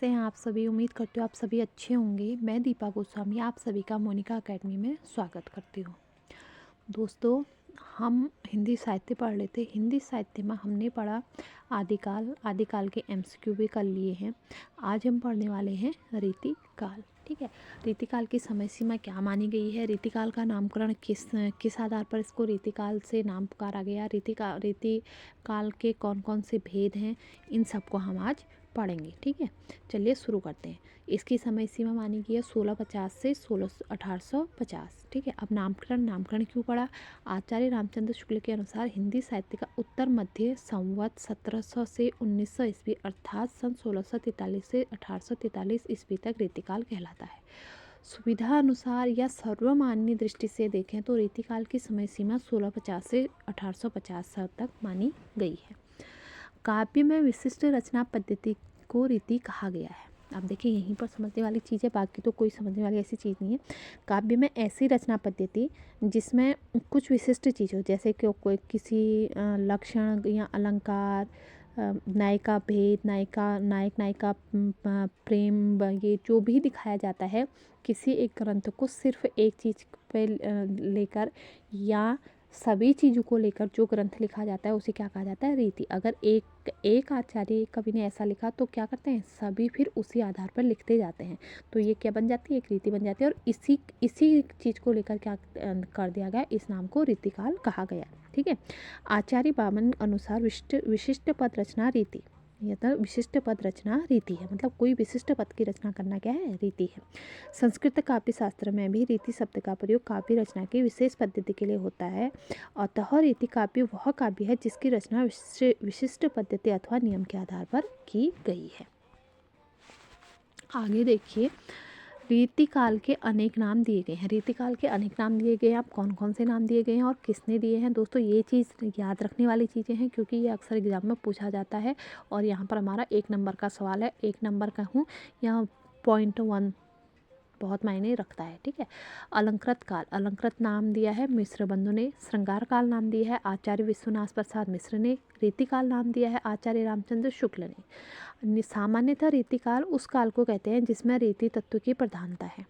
कैसे हैं आप सभी। उम्मीद करती हूँ आप सभी अच्छे होंगे। मैं दीपा गोस्वामी आप सभी का मोनिका एकेडमी में स्वागत करती हूँ। दोस्तों, हम हिंदी साहित्य पढ़ लेते। हिंदी साहित्य में हमने पढ़ा आदिकाल के एमसीक्यू भी कर लिए हैं। आज हम पढ़ने वाले हैं रीतिकाल। ठीक है, रीतिकाल की समय सीमा क्या मानी गई है, रीतिकाल का नामकरण किस आधार पर इसको रीतिकाल से नाम पुकारा गया, रीतिकाल के कौन कौन से भेद हैं, इन सबको हम आज पढ़ेंगे। ठीक है, चलिए शुरू करते हैं। इसकी समय सीमा मानी गई है 1650 से 1850। ठीक है, अब नामकरण क्यों पड़ा। आचार्य रामचंद्र शुक्ल के अनुसार हिंदी साहित्य का उत्तर मध्य संवत 1700 से 1900 ईस्वी अर्थात सन 1643 से 1843 ईस्वी तक रीतिकाल कहलाता है। सुविधा अनुसार या सर्वमान्य दृष्टि से देखें तो रीतिकाल की समय सीमा 1650 से 1850 तक मानी गई है। काव्य में विशिष्ट रचना पद्धति को रीति कहा गया है। अब देखिए, यहीं पर समझने वाली चीज़ है, बाकी तो कोई समझने वाली ऐसी चीज़ नहीं है। काव्य में ऐसी रचना पद्धति जिसमें कुछ विशिष्ट चीज़ हो, जैसे कि कोई किसी लक्षण या अलंकार, नायिका भेद, नायक नायिका प्रेम, ये जो भी दिखाया जाता है किसी एक ग्रंथ को सिर्फ एक चीज़ पे लेकर या सभी चीज़ों को लेकर जो ग्रंथ लिखा जाता है उसे क्या कहा जाता है, रीति। अगर एक आचार्य कवि ने ऐसा लिखा तो क्या करते हैं, सभी फिर उसी आधार पर लिखते जाते हैं, तो ये क्या बन जाती है, एक रीति बन जाती है। और इसी चीज़ को लेकर क्या कर दिया गया, इस नाम को रीतिकाल कहा गया। ठीक है, आचार्य बामन अनुसार विशिष्ट पद रचना रीति, यह तो विशिष्ट पद रचना रीति है, मतलब कोई विशिष्ट पद की रचना करना क्या है, रीति है। संस्कृत काव्य शास्त्र में भी रीति शब्द का प्रयोग काव्य रचना की विशेष पद्धति के लिए होता है। अतः रीति काव्य वह काव्य है जिसकी रचना विशिष्ट पद्धति अथवा नियम के आधार पर की गई है। आगे देखिए, रीतिकाल के अनेक नाम दिए गए हैं। रीतिकाल के अनेक नाम दिए गए हैं। आप कौन कौन से नाम दिए गए हैं और किसने दिए हैं। दोस्तों, ये चीज़ याद रखने वाली चीज़ें हैं क्योंकि ये अक्सर एग्जाम में पूछा जाता है और यहाँ पर हमारा 1 नंबर का सवाल है। 1 नंबर का हूँ, यहाँ 0.1 बहुत मायने रखता है। ठीक है, अलंकृत काल, अलंकृत नाम दिया है मिश्र बंधु ने। श्रृंगार काल नाम दिया है आचार्य विश्वनाथ प्रसाद मिश्र ने। रीतिकाल नाम दिया है आचार्य रामचंद्र शुक्ल ने। सामान्यतः रीतिकाल उस काल को कहते हैं जिसमें रीति तत्व की प्रधानता है।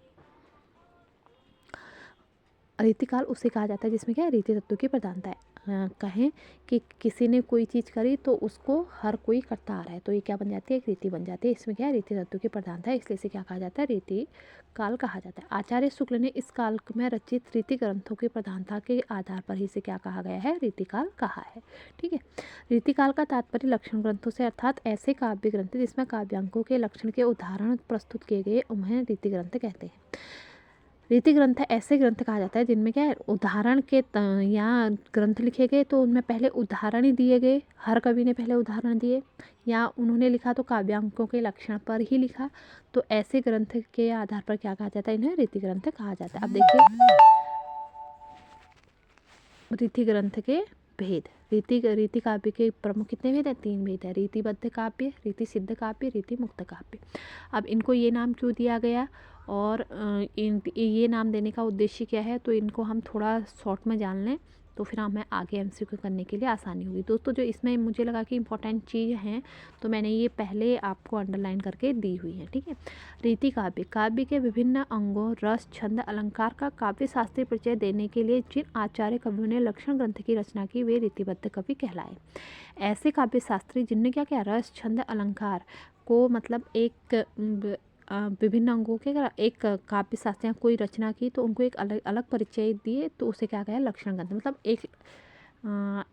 रीतिकाल उसे कहा जाता है जिसमें क्या है, रीति तत्व की प्रधानता है। कहें कि किसी ने कोई चीज़ करी तो उसको हर कोई करता आ रहा है, तो ये क्या बन जाती है, एक रीति बन जाती है। इसमें क्या है, रीति तत्व की प्रधानता है, इसलिए इसे क्या कहा जाता है, रीति काल कहा जाता है। आचार्य शुक्ल ने इस काल में रचित रीति ग्रंथों की प्रधानता के आधार पर ही इसे क्या कहा गया है, रीतिकाल कहा है। ठीक है, रीतिकाल का तात्पर्य लक्षण ग्रंथों से अर्थात ऐसे काव्य ग्रंथ जिसमें काव्यांकों के लक्षण के उदाहरण प्रस्तुत किए गए उन्हें रीति ग्रंथ कहते हैं। रीति ग्रंथ ऐसे ग्रंथ कहा जाता है जिनमें क्या है, उदाहरण के या ग्रंथ लिखे गए तो उनमें पहले उदाहरण ही दिए गए, हर कवि ने पहले उदाहरण दिए, या उन्होंने लिखा तो काव्यांकों के लक्षण पर ही लिखा, तो ऐसे ग्रंथ के आधार पर क्या कहा जाता है, इन्हें रीति ग्रंथ कहा जाता है। अब देखिए, रीति ग्रंथ के भेद। रीति काव्य के प्रमुख कितने भेद हैं, 3 भेद है। रीतिबद्ध काव्य, रीति सिद्ध काव्य, रीति मुक्त काव्य। अब इनको ये नाम क्यों दिया गया और ये नाम देने का उद्देश्य क्या है, तो इनको हम थोड़ा शॉर्ट में जान लें तो फिर हमें आगे एमसीक्यू करने के लिए आसानी होगी। दोस्तों, जो इसमें मुझे लगा कि इंपॉर्टेंट चीज़ हैं तो मैंने ये पहले आपको अंडरलाइन करके दी हुई है। ठीक है, रीति काव्य, काव्य के विभिन्न अंगों, रस, छंद, अलंकार का काव्य शास्त्रीय परिचय देने के लिए जिन आचार्य कवियों ने लक्षण ग्रंथ की रचना की वे रीतिबद्ध कवि कहलाए। ऐसे काव्य शास्त्री जिनने क्या किया, रस, छंद, अलंकार को मतलब एक विभिन्न अंगों के एक काव्य शास्त्र या कोई रचना की तो उनको एक अलग अलग परिचय दिए, तो उसे क्या कहा, लक्षण ग्रंथ। मतलब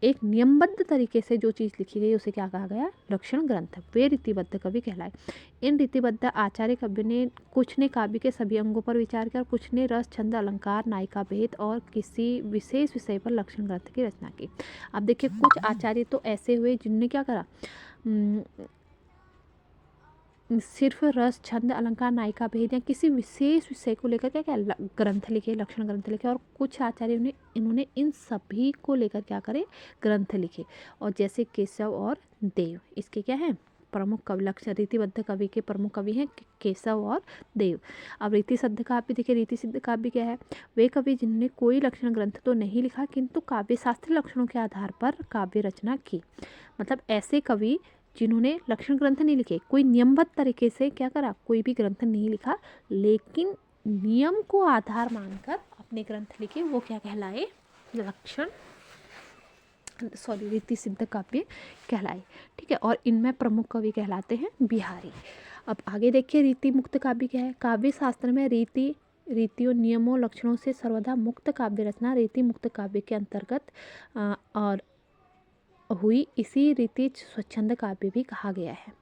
एक नियमबद्ध तरीके से जो चीज़ लिखी गई उसे क्या कहा गया, लक्षण ग्रंथ। वे रीतिबद्ध कवि कहलाए। इन रीतिबद्ध आचार्य कवि ने कुछ ने काव्य के सभी अंगों पर विचार किया और कुछ ने रस, छंद, अलंकार, नायिका भेद और किसी विशेष विषय पर लक्षण ग्रंथ की रचना की। अब देखिए, कुछ आचार्य तो ऐसे हुए जिनने क्या करा, सिर्फ रस, छंद, अलंकार, नायिका भेद या किसी विशेष विषय को लेकर क्या क्या ग्रंथ लिखे, लक्षण ग्रंथ लिखे। और कुछ आचार्यों ने इन्होंने इन सभी को लेकर क्या करे, ग्रंथ लिखे। और जैसे केशव और देव, इसके क्या हैं, प्रमुख कवि। लक्षण रीतिबद्ध कवि के प्रमुख कवि हैं केशव और देव। अब रीति सिद्ध काव्य देखिए, रीति सिद्ध काव्य क्या है, वे कवि जिन्होंने कोई लक्षण ग्रंथ तो नहीं लिखा किंतु काव्य शास्त्रीय लक्षणों के आधार पर काव्य रचना की। मतलब ऐसे कवि जिन्होंने लक्षण ग्रंथ नहीं लिखे, कोई नियमबद्ध तरीके से क्या करा, कोई भी ग्रंथ नहीं लिखा, लेकिन नियम को आधार मानकर अपने ग्रंथ लिखे, वो क्या कहलाए, रीति सिद्ध काव्य कहलाए। ठीक है, और इनमें प्रमुख कवि कहलाते हैं बिहारी। अब आगे देखिए रीति मुक्त काव्य क्या है। काव्य शास्त्र में रीतियों, नियमों, लक्षणों से सर्वदा मुक्त काव्य रचना रीति मुक्त काव्य के अंतर्गत और हुई। इसी रीति स्वच्छंद काव्य भी कहा गया है।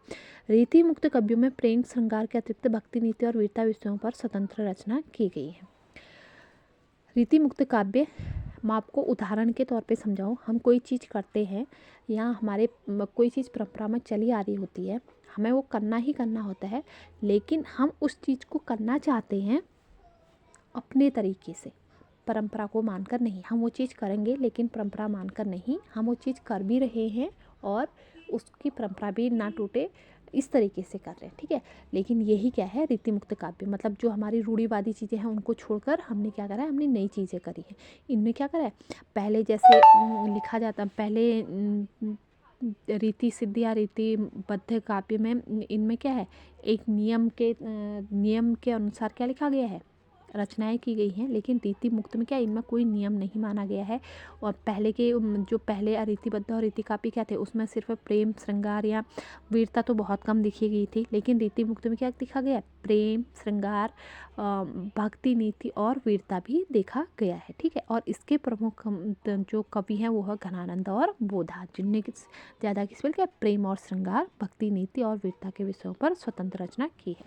रीति मुक्त काव्यों में प्रेम श्रृंगार के अतिरिक्त भक्ति, नीति और वीरता विषयों पर स्वतंत्र रचना की गई है। रीति मुक्त काव्य मैं आपको उदाहरण के तौर पे समझाऊं। हम कोई चीज़ करते हैं या हमारे कोई चीज़ परंपरा में चली आ रही होती है, हमें वो करना ही करना होता है, लेकिन हम उस चीज़ को करना चाहते हैं अपने तरीके से, परंपरा को मानकर नहीं। हम वो चीज़ करेंगे लेकिन परंपरा मानकर नहीं, हम वो चीज़ कर भी रहे हैं और उसकी परंपरा भी ना टूटे, इस तरीके से कर रहे हैं। ठीक है, लेकिन यही क्या है, रीति मुक्त काव्य। मतलब जो हमारी रूढ़िवादी चीज़ें हैं उनको छोड़कर हमने क्या करा है, हमने नई चीज़ें करी हैं। इनमें क्या करा है, पहले जैसे लिखा जाता, पहले रीति सिद्ध या रीतिबद्ध काव्य में इनमें क्या है, एक नियम के अनुसार क्या लिखा गया है, रचनाएं की गई हैं। लेकिन रीति मुक्त में क्या, इनमें कोई नियम नहीं माना गया है। और पहले के जो पहले अरीतिबद्ध और रीति काव्य क्या थे, उसमें सिर्फ प्रेम श्रृंगार या वीरता तो बहुत कम दिखी गई थी। लेकिन रीति मुक्त में क्या दिखा गया, प्रेम श्रृंगार, भक्ति, नीति और वीरता भी देखा गया है। ठीक है, और इसके प्रमुख जो कवि हैं वो है घनानंद और बोधा, जिनने ज़्यादा किस पर क्या, प्रेम और श्रृंगार, भक्ति, नीति और वीरता के विषयों पर स्वतंत्र रचना की है।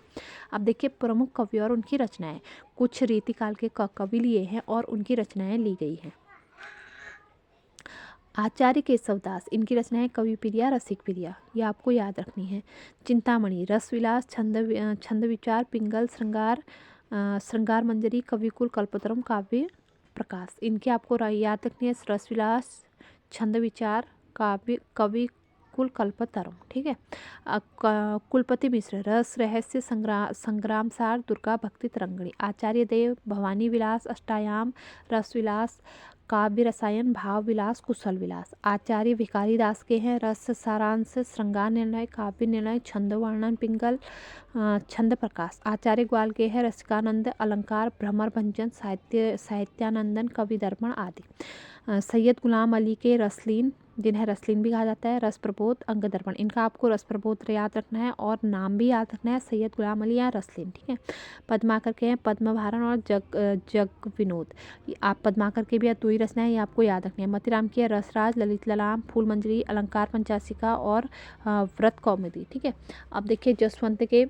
अब देखिए प्रमुख कवि और उनकी रचनाएं। कुछ रीतिकाल के कवि लिए हैं और उनकी रचनाएं ली गई हैं। आचार्य केशवदास, इनकी रचनाएं कवि प्रिया, रसिक प्रिया, ये आपको याद रखनी है। चिंतामणि, रसविलास, छंद विचार, पिंगल, श्रृंगार मंजरी, कविकुल, कल्पतरुम, काव्य प्रकाश, इनके आपको याद रखनी है। रसविलास, छंद विचार, कवि कुल, कल्पतरुम। ठीक है, कुलपति मिश्र, रस रहस्य, संग्राम सार, दुर्गा भक्ति तरंगिणी। आचार्य देव, भवानी विलास, अष्टायाम, रसविलास, काव्य रसायन, भाव विलास, कुशल विलास। आचार्य भिखारी दास के हैं रस सारांश, श्रृंगार निर्णय, काव्य निर्णय, छंद वर्णन, पिंगल, छंद प्रकाश। आचार्य ग्वाल के हैं रसिकानंद, अलंकार, भ्रमर भंजन, साहित्यानंदन, कवि दर्पण आदि। सैयद गुलाम अली के रसलीन, जिन्हें रसलीन भी कहा जाता है, रस प्रबोध, अंग दर्पण, इनका आपको रस प्रबोध याद रखना है और नाम भी याद रखना है, सैयद गुलाम अली या रसलीन। ठीक है, पद्माकर के हैं पद्मभारण और जग विनोद, आप पद्माकर के भी या 2 ही रचनाएं, ये आपको याद रखनी है। मतीराम की है रसराज, ललित ललाम, फूल मंजरी, अलंकार पंचाशिका और व्रत कौमुदी। ठीक है, अब देखिए जसवंत के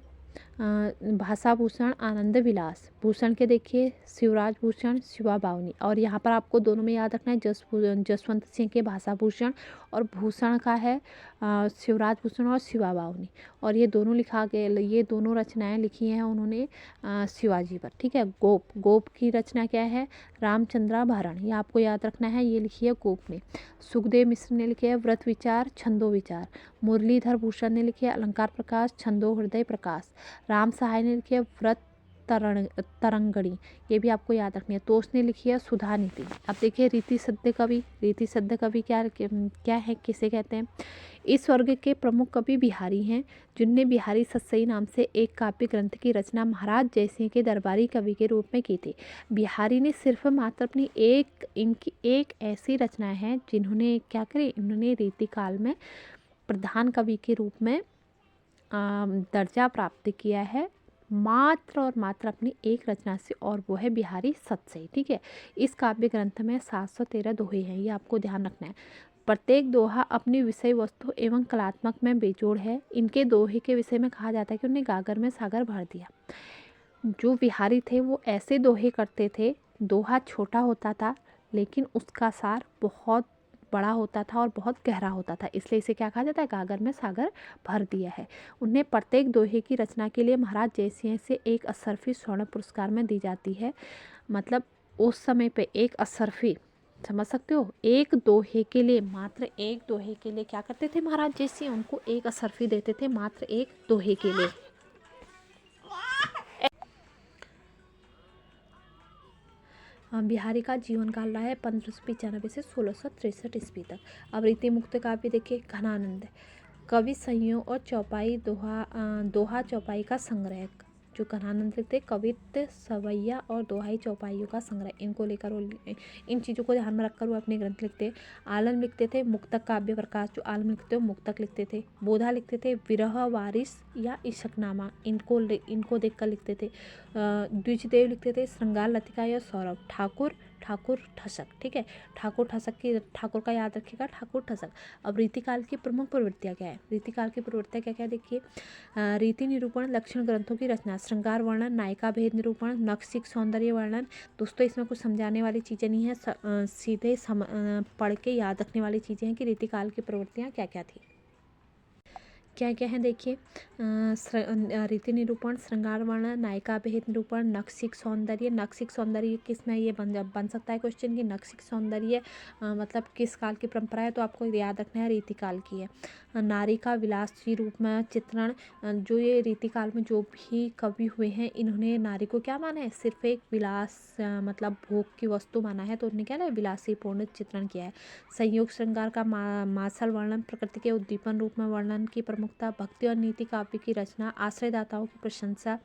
भाषा भूषण, आनंद विलास। भूषण के देखिए शिवराज भूषण, शिवा बावनी, और यहाँ पर आपको दोनों में याद रखना है, जसवंत सिंह के भाषा भूषण और भूषण का है शिवराज भूषण और शिवा बावनी। और ये दोनों ये दोनों रचनाएं लिखी हैं उन्होंने शिवाजी पर। ठीक है, गोप की रचना क्या है, रामचंद्राभरण, ये आपको याद रखना है, ये लिखी है गोप ने। सुखदेव मिश्र ने लिखे है व्रत विचार, छंदो विचार। मुरलीधर भूषण ने लिखे अलंकार प्रकाश, छंदो हृदय प्रकाश। राम सहाय ने लिखी है व्रत तरंगणी, ये भी आपको याद रखनी है। तोष ने लिखी है सुधा नीति। अब देखिए रीति सिद्ध कवि क्या है, किसे कहते हैं। इस वर्ग के प्रमुख कवि बिहारी हैं, जिनने बिहारी सतसई नाम से एक काव्य ग्रंथ की रचना महाराज जयसिंह के दरबारी कवि के रूप में की थी। बिहारी ने सिर्फ मात्र अपनी इनकी एक ऐसी रचना है जिन्होंने क्या करे, इन्होंने रीतिकाल में प्रधान कवि के रूप में दर्जा प्राप्त किया है, मात्र और मात्र अपनी एक रचना से, और वो है बिहारी सतसई। ठीक है, इस काव्य ग्रंथ में 713 दोहे हैं, ये आपको ध्यान रखना है। प्रत्येक दोहा अपनी विषय वस्तु एवं कलात्मक में बेजोड़ है। इनके दोहे के विषय में कहा जाता है कि उन्हें गागर में सागर भर दिया। जो बिहारी थे वो ऐसे दोहे करते थे, दोहा छोटा होता था लेकिन उसका सार बहुत बड़ा होता था और बहुत गहरा होता था, इसलिए इसे क्या कहा जाता है, गागर में सागर भर दिया है। उन्हें प्रत्येक दोहे की रचना के लिए महाराज जयसिंह से एक असरफी स्वर्ण पुरस्कार में दी जाती है। मतलब उस समय पे एक असरफी, समझ सकते हो, एक दोहे के लिए, मात्र एक दोहे के लिए क्या करते थे महाराज जयसिंह, उनको एक असरफी देते थे मात्र एक दोहे के लिए। बिहारी का जीवन काल रहा है 1595 से 1663 ईस्वी तक। अब रीति मुक्त काव्य देखिए, कवि संयोग और चौपाई दोहा चौपाई का संग्रह, जो कन्हानंद लिखते कवित्त सवैया और दोहाई चौपाइयों का संग्रह, इनको लेकर इन चीज़ों को ध्यान में रखकर वो अपने ग्रंथ लिखते। आलम लिखते थे मुक्तक काव्य प्रकाश, जो आलम लिखते हो मुक्तक लिखते थे। बोधा लिखते थे विरह वारिस या इशकनामा, इनको देखकर लिखते थे। द्विजदेव लिखते थे श्रृंगार लतिका या सौरभ। ठाकुर ठसक, ठीक है, ठाकुर का याद रखिएगा, ठाकुर ठसक। अब रीतिकाल की प्रमुख प्रवृत्तियाँ क्या है? रीतिकाल की प्रवृत्तियाँ क्या क्या देखिए। रीति निरूपण, लक्षण ग्रंथों की रचना, श्रृंगार वर्णन, नायिका भेद निरूपण, नक्सिक सौंदर्य वर्णन। दोस्तों इसमें कुछ समझाने वाली चीज़ें नहीं है, सीधे पढ़ के याद रखने वाली चीज़ें हैं कि रीतिकाल की प्रवृत्तियाँ क्या क्या थी, क्या क्या है देखिए। रीति निरूपण, श्रृंगार वर्णन, नायिका भेद निरूपण, नक्सिक सौंदर्य किसमें ये बन सकता है क्वेश्चन की नक्सिक सौंदर्य मतलब किस काल की परंपरा है, तो आपको याद रखना है रीतिकाल की है। नारी का विलासी रूप में चित्रण, जो ये रीतिकाल में जो भी कवि हुए हैं इन्होंने नारी को क्या माना है? सिर्फ एक विलास मतलब भोग की वस्तु माना है, तो उन्होंने क्या ना विलासी पूर्ण चित्रण किया है। संयोग श्रृंगार का मासल वर्णन, प्रकृति के उद्दीपन रूप में वर्णन की प्रमुखता, भक्ति और नीति काव्य की रचना, आश्रयदाताओं की प्रशंसा,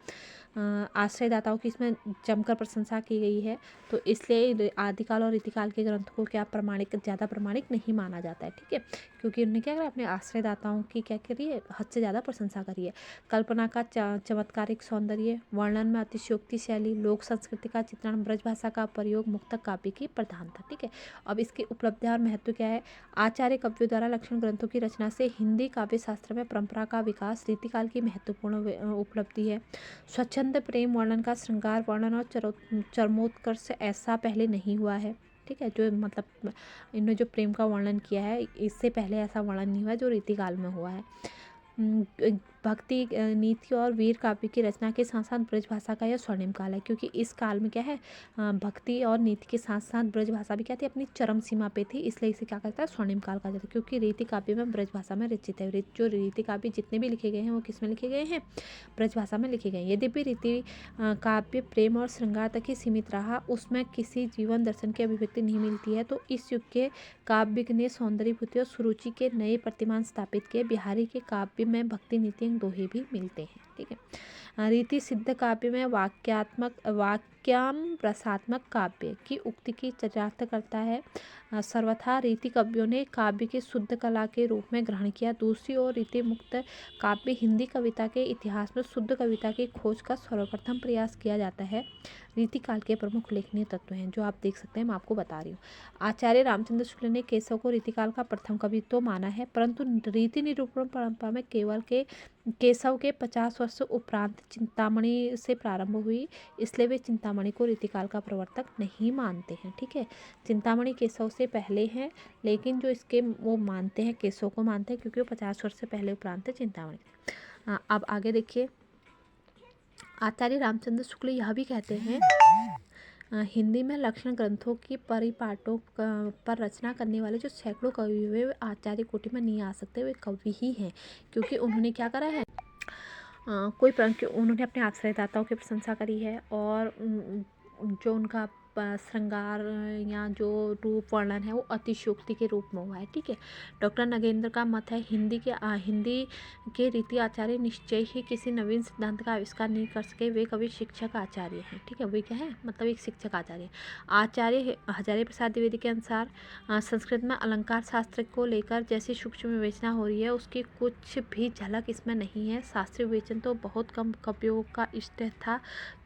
आश्रयदाताओं की इसमें जमकर प्रशंसा की गई है, तो इसलिए आदिकाल और रीतिकाल के ग्रंथों को क्या ज़्यादा प्रमाणिक नहीं माना जाता है, ठीक है, क्योंकि उन्होंने क्या करा अपने आश्रयदाताओं की क्या करी है, हद से ज़्यादा प्रशंसा करी है। कल्पना का चमत्कारिक सौंदर्य, वर्णन में अतिशयोक्ति शैली, लोक संस्कृति का चित्रण, ब्रज भाषा का प्रयोग, मुक्तक काव्य की प्रधानता, ठीक है। अब इसकी उपलब्धियाँ और महत्व क्या है? आचार्य कवियों द्वारा लक्षण ग्रंथों की रचना से हिंदी काव्य शास्त्र में परंपरा का विकास रीतिकाल की महत्वपूर्ण उपलब्धि है। स्वच्छंद प्रेम वर्णन का श्रृंगार वर्णन और चरमोत्कर्ष ऐसा पहले नहीं हुआ है, ठीक है, जो मतलब इन्होंने जो प्रेम का वर्णन किया है इससे पहले ऐसा वर्णन नहीं हुआ जो रीतिकाल में हुआ है। भक्ति नीति और वीर काव्य की रचना के साथ साथ ब्रज भाषा का यह स्वर्णिम काल है, क्योंकि इस काल में क्या है भक्ति और नीति के साथ साथ ब्रज भाषा भी क्या थी, अपनी चरम सीमा पे थी, इसलिए इसे क्या कहता है स्वर्णिम काल कहा जाता है, क्योंकि रीति काव्य में ब्रज भाषा में रचित है। जो रीति काव्य जितने भी लिखे गए हैं वो किस में लिखे गए हैं? ब्रज भाषा में लिखे गए हैं। यद्यपि रीति काव्य प्रेम और श्रृंगार तक ही सीमित रहा, उसमें किसी जीवन दर्शन की अभिव्यक्ति नहीं मिलती है, तो इस युग के काव्य ने सौंदर्य भूति और सुरुचि के नए प्रतिमान स्थापित किए। बिहारी के काव्य में भक्ति नीति दोहे भी मिलते हैं, ठीक है। रीति सिद्ध काव्य में वाक्याम रसात्मक काव्य की उक्ति की चरितार्थ करता है। सर्वथा रीति कवियों ने काव्य की शुद्ध कला के रूप में ग्रहण किया। दूसरी ओर रीति मुक्त काव्य हिंदी कविता के इतिहास में शुद्ध कविता की खोज का सर्वप्रथम प्रयास किया जाता है। रीतिकाल के प्रमुख उल्लेखनीय तत्व हैं जो आप देख सकते हैं, मैं आपको बता रही हूँ। आचार्य रामचंद्र शुक्ल ने केशव को रीतिकाल का प्रथम कवि तो माना है, परंतु रीति निरूपण परंपरा में केशव के 50 वर्ष उपरांत चिंतामणि से प्रारंभ हुई, इसलिए वे चिंतामणि को रीतिकाल का प्रवर्तक नहीं मानते हैं, ठीक है। चिंतामणि केशव से पहले हैं, लेकिन जो इसके वो मानते हैं, केशव को मानते हैं, क्योंकि वो 50 वर्ष से पहले उपरांत चिंतामणि। अब आगे देखिए, आचार्य रामचंद्र शुक्ल यह भी कहते हैं हिंदी में लक्षण ग्रंथों की परिपाटों पर रचना करने वाले जो सैकड़ों कवि हुए वे आचार्य कोटि में नहीं आ सकते, वे कवि ही हैं, क्योंकि उन्होंने क्या करा है, उन्होंने अपने आश्रयदाताओं की प्रशंसा करी है, और जो उनका श्रृंगार या जो रूप वर्णन है वो अतिशयोक्ति के रूप में हुआ है, ठीक है। डॉक्टर नगेंद्र का मत है हिंदी के रीति आचार्य निश्चय ही किसी नवीन सिद्धांत का आविष्कार नहीं कर सके, वे कवि शिक्षक आचार्य हैं, ठीक है। वे क्या है, मतलब एक शिक्षक आचार्य। आचार्य हजारी प्रसाद द्विवेदी के अनुसार संस्कृत में अलंकार शास्त्र को लेकर जैसी सूक्ष्म विवेचना हो रही है उसकी कुछ भी झलक इसमें नहीं है। शास्त्रीय विवेचन तो बहुत कम कवियों का इष्ट था,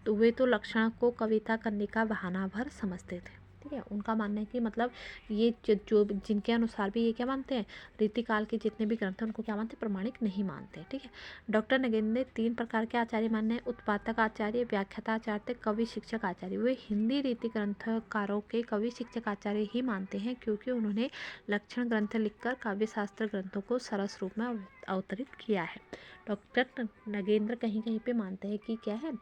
तो वे तो लक्षण को कविता करने का बहाना भर समझते थे, ठीक है। उनका मानना है कि मतलब ये जो जिनके अनुसार भी ये क्या मानते हैं, रीतिकाल के जितने भी ग्रंथ हैं उनको क्या मानते हैं, प्रमाणिक नहीं मानते, ठीक है। डॉक्टर नगेंद्र ने 3 प्रकार के आचार्य माने हैं, उत्पादक आचार्य, व्याख्याता आचार्य, कवि शिक्षक आचार्य। वे हिंदी रीति ग्रंथकारों के कवि शिक्षक आचार्य ही मानते हैं, क्योंकि उन्होंने लक्षण ग्रंथ लिखकर काव्य शास्त्र ग्रंथों को सरस रूप में अवतरित किया है। डॉक्टर नगेंद्र कहीं कहीं पे मानते हैं कि क्या है,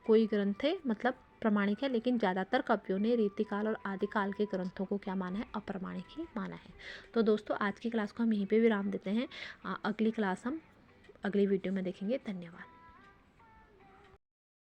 कोई ग्रंथ है मतलब प्रमाणिक है, लेकिन ज़्यादातर कवियों ने रीतिकाल और आदिकाल के ग्रंथों को क्या माना है, अप्रमाणिक ही माना है। तो दोस्तों आज की क्लास को हम यहीं पे विराम देते हैं। अगली क्लास हम अगली वीडियो में देखेंगे। धन्यवाद।